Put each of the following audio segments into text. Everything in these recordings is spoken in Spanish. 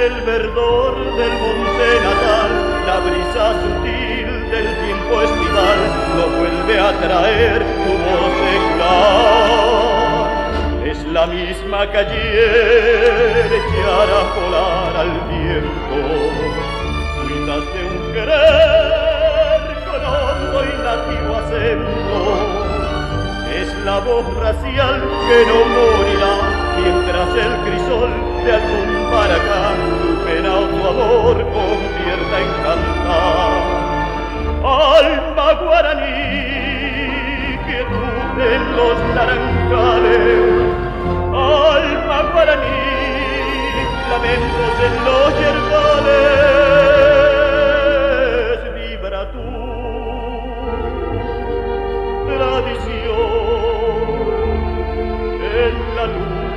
el verdor del monte natal, la brisa sutil del tiempo estival no vuelve a traer tu voz secular. Es la misma que ayer echará a volar al viento. Cuidas de un querer con hondo y nativo acento. Es la voz racial que no morirá mientras el crisol de algún baracán tu pena o tu amor convierta en cantar. Alma guaraní, quietud en los naranjales. Alma guaraní, lamentos en los yerbales. Vibra tu tradición en la luz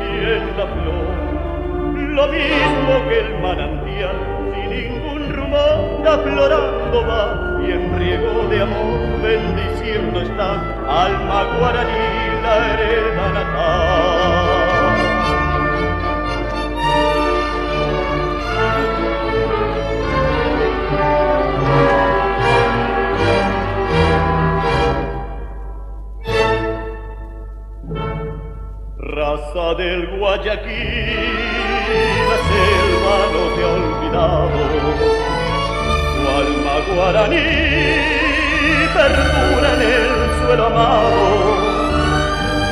y en la flor, lo mismo que el manantial, sin ningún rumor, aflorando va, y en riego de amor, bendiciendo está, alma guaraní, la hereda natal. Raza del Guayaquil, la selva no te ha olvidado. Tu alma guaraní perdura en el suelo amado.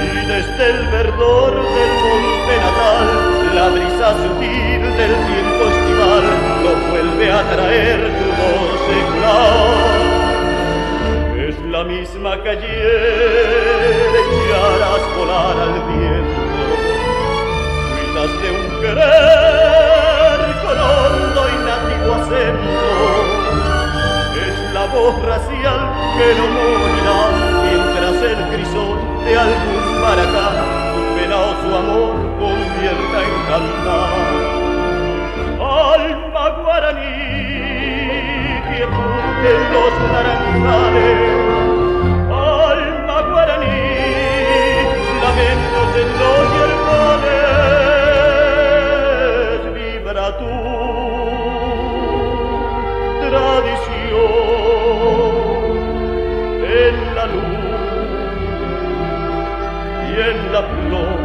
Y desde el verdor del monte natal, la brisa sutil del tiempo estival no vuelve a traer tu voz secular. Es la misma que ayer echarás volar al viento. Cuidas de un querer con hondo y nativo acento. Es la voz racial que no morirá mientras el crisol de algún baracán su pena o su amor convierta en cantar. Alma guaraní, quietud en los naranjales. Alma guaraní, lamentos en los yerbales. Vibra tu tradición en la luz y en la flor,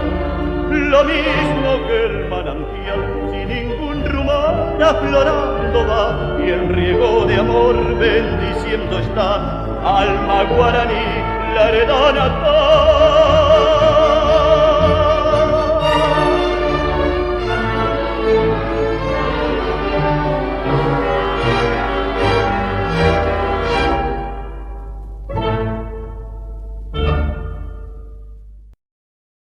lo mismo que el manantial, sin ningún rumor, aflorando va, y en riego de amor bendiciendo está, alma guaraní, la hereda natal.